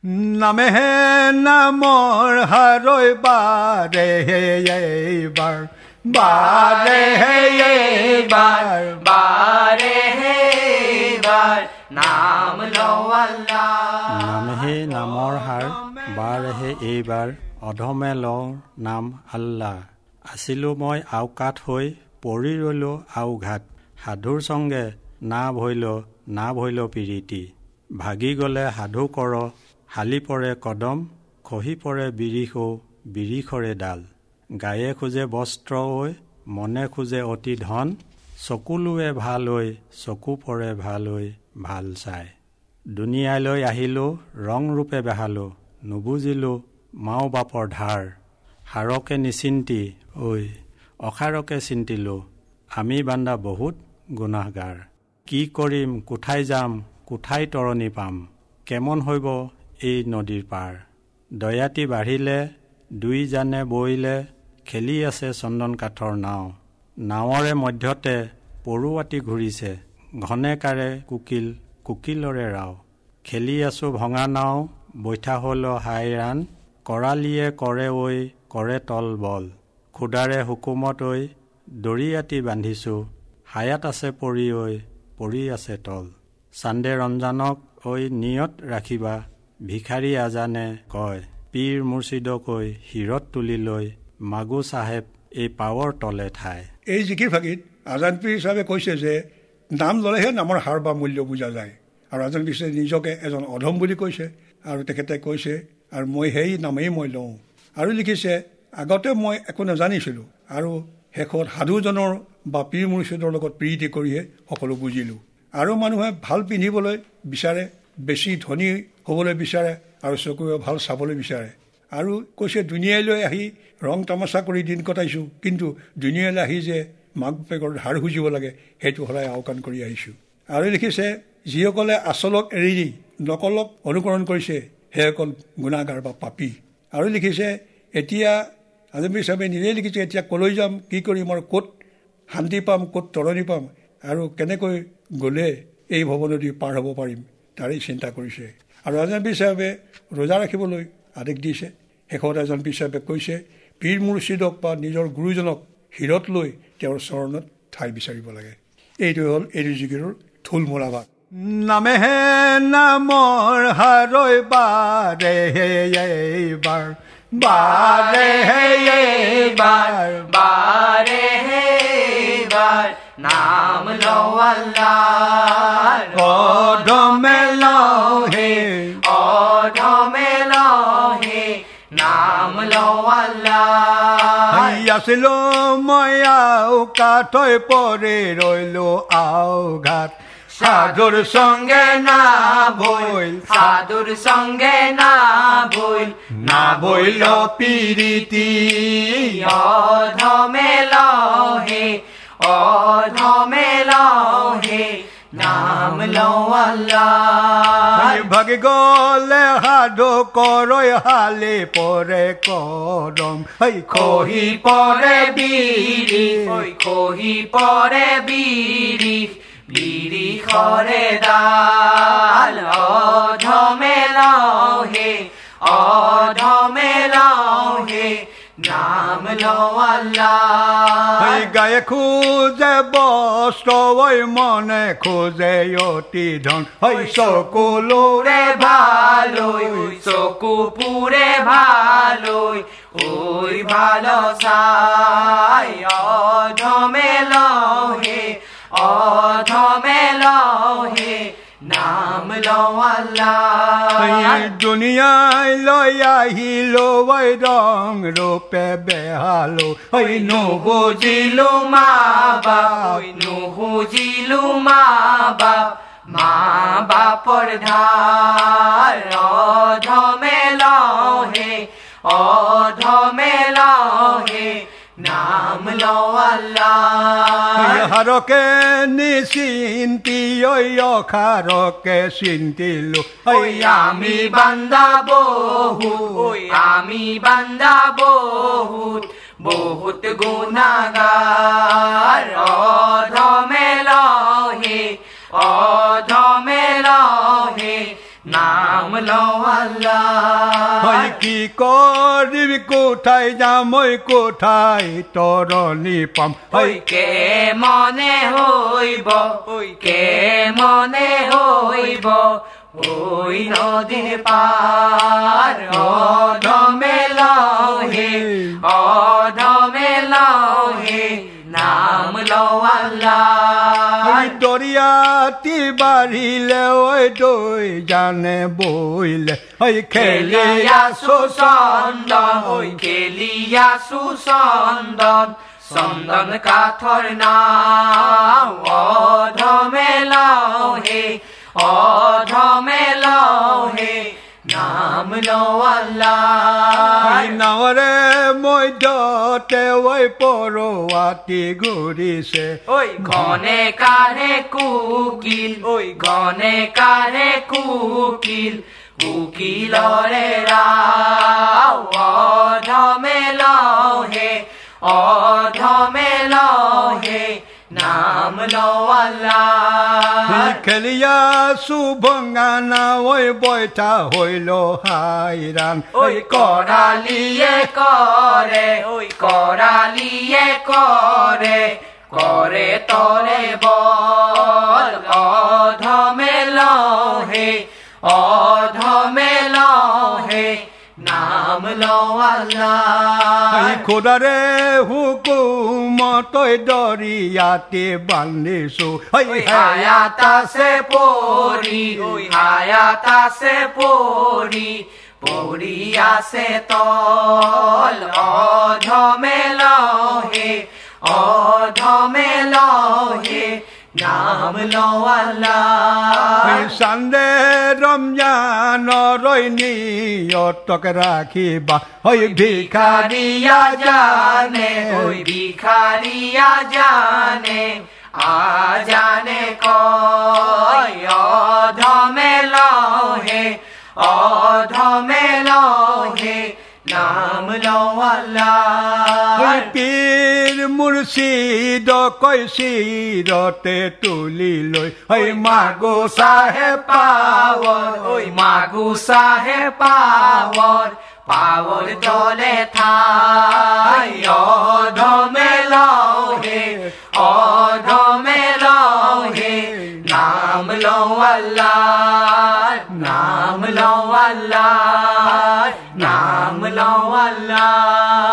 নামেহে নামৰ হাৰৈ বাৰে এইবাৰ বাৰে এইবাৰ বাৰে এইবাৰ নাম লও আল্লাহ নামেহে নামৰ হাৰ বাৰেহে এইবাৰ অধমে লওঁ নাম আল্লাহ আছিলো মই আওকাত হৈ পৰি ৰলো আওঘাট সাধুৰ সঙ্গে না ভৈল পিৰিতি ভাগি গলে সাধু কৰ হালি পৰে কদম খহি পৰে বিৰিখৰে ডাল গায়ে খোজে বস্ত্ৰ ঐ মনে খোজে অতি ধন চকুলোৱে ভাল ঐ চকু পৰে ভাল ঐ ভাল চাই দুনিয়ালৈ আহিলো ৰং ৰূপে বেহালো নুবুজিলো মাও বাপৰ ধাৰ হাৰকে নিচিন্তি ঐ অখাৰকে চিন্তিলো আমি বান্দা বহুত গুনাহগাৰ কি কৰিম কোঠাই যাম কোঠাই তৰণি পাম কেমন হইব এই নদীৰ পাৰ দয়াতি বাঢ়িলে দুই জানে বইলে খেলি আছে চন্দন কাঠৰ নাৱৰে মধ্যতে পৰুৱাতি ঘূৰিছে ঘনেকাৰে কুকিলৰে ৰাও খেলি আছো ভঙা নাও বৈঠা হল হাইৰাণ কৰালিয়ে কৰে ঐ কৰে তল বল খুদাৰে হুকুমত ঐ দৰিয়াতি বান্ধিছো হায়াত আছে পৰি আছে তল চান্দে ৰঞ্জানক ঐ নিয়ত ৰাখিবা ভিখাৰী আজানে কয় পীৰ মুৰ্ছিদক ঐ হিৰত তুলি লৈ মাগু চাহেব এই পাৱৰ তলে ঠাই এই জিকিৰ ফাঁকিত আজান পীৰ হিচাপে কৈছে যে নাম ল'লেহে নামৰ হাৰ বা মূল্য বুজা যায় আৰু আজান পীৰে নিজকে এজন অধম বুলি কৈছে আৰু তেখেতে কৈছে আৰু মই সেই নামেই মই লওঁ আৰু লিখিছে আগতে মই একো নাজানিছিলোঁ আৰু শেষত সাধুজনৰ বা পীৰ মুৰ্ছিদৰ লগত প্ৰীতি কৰিহে সকলো বুজিলোঁ আৰু মানুহে ভাল পিন্ধিবলৈ বিচাৰে বেছি ধনী হ'বলৈ বিচাৰে আৰু চকুৱে ভাল চাবলৈ বিচাৰে আৰু কৈছে দুনিয়ালৈ আহি ৰং তামাচা কৰি দিন কটাইছোঁ কিন্তু দুনিয়ালৈ আহি যে মাক বাপেকৰ ধাৰ খুজিব লাগে সেইটো সদায় আওকাণ কৰি আহিছোঁ আৰু লিখিছে যিসকলে আচলক এৰি দি নকলক অনুকৰণ কৰিছে সেইসকল গুণাগাৰ বা পাপী আৰু লিখিছে এতিয়া আজম পীৰ চাহেবে নিজেই লিখিছে এতিয়া কলৈ যাম কি কৰিম আৰু ক'ত শান্তি পাম ক'ত তৰণি পাম আৰু কেনেকৈ গ'লে এই ভৱনদী পাৰ হ'ব পাৰিম তাৰেই চিন্তা কৰিছে আৰু আজম পীৰ চাহেবে ৰোজা ৰাখিবলৈ আদেশ দিছে শেষত আজম পীৰ চাহেবে কৈছে পীৰ মুৰ্ছিদক বা নিজৰ গুৰুজনক হিৰত লৈ তেওঁৰ চৰণত ঠাই বিচাৰিব লাগে এইটো হ'ল এই জিকিৰৰ থুলমূল ভাগ নামেহে নামৰ হাৰৈ বাৰে এইবাৰ বাৰে এইবাৰ বাৰে এইবাৰ নাম লও আল্লাহ অধমে লওঁ হে নাম লও আল্লাহ আছিলো মই আওকাত পৰি ৰৈলো আওঘাট সাধুৰ সঙ্গে না ভৈল পিৰিতি অধমে লহে নাম লও আল্লাহ ভাগি গলে সাধু কৰৈ হালি পৰে কদম খহি পৰে বিৰিখৰে ডাল অধমে লহে নাম লও আল্লাহ গায়ে খোজে বস্ত্ৰ মনে খোজে অতি ধন চকুলোৰে চকু পুৰে ভালৈ ওই ভালো চাই অধমে লহে নাম লও আল্লাহ দুনিয়াই লৈ আহিলো ৰং ৰূপে বেহালো নুবুজিলো মা বাপৰ ধাৰ অধমে লহে নাম লও আল্লাহ হাৰকে নিচিন্তি অখাৰকে চিন্তিলো আমি বান্দা বহুত গুনাহগাৰ অধমে লহে নাম লো আল্লাহ হয় কি করিবি কোথায় যাম ওই কোথায় তরণী পাম ওই কে মনে হইব ওই কে মনে হইব ওই নদীর পার অধমে লহে অধমে লহে নাম লো আল্লাহ ওই দরিয়াটি বাড়িলে ওই দই জানে বইলে ওই খেলে খেলিয়া সুসন্দন ওই খেলিয়া সুসন্দন চন্দন কাঠর নাম অধমে লহে অধমে লহে নাম লো আল্লাহ নাওরে মধ্যতে ওই পরোয়াটি ঘুরিছে ওই ঘনে কারে কুকিল ওই ঘনে কারে কুকিল কুকিলরে রাও অধমে লহে অধমে লহে নাম লো আল্লাহ খেলিয়া সুভঙ্গানা ওই বৈঠা হইল হাইরান ওই করালিয়ে করে ওই করালিয়ে করে করে তরে বল অধমে লহে অধমে লহে নাম লো আল্লাহ খোদারে হুকুমতই দরিয়াতে বান্ধিছো ওই হায়াত আছে পরি ওই হায়াত আছে পরি পরি আছে তল অধমে লহে অধমে লহে নাম লো আল্লাহ সান্দে রমজান রই নিয়তক রাখিবা ওই ভিখারিয়া জানে ওই ভিখারিয়া জানে আজানে কয় অধমে লহে অধমে লহে নাম লো আল্লাহ পীর মুর্শিদ কৈশিরতে তুলি লৈ ওই মাগো সাহেব পাওয়ার ওই মাগু সাহে পাওয়ার পাওয়ার দলে থাই অধমে লহে অধমে লহে নাম লো আল্লাহ নাম লো আল্লাহ নাম লো আল্লাহ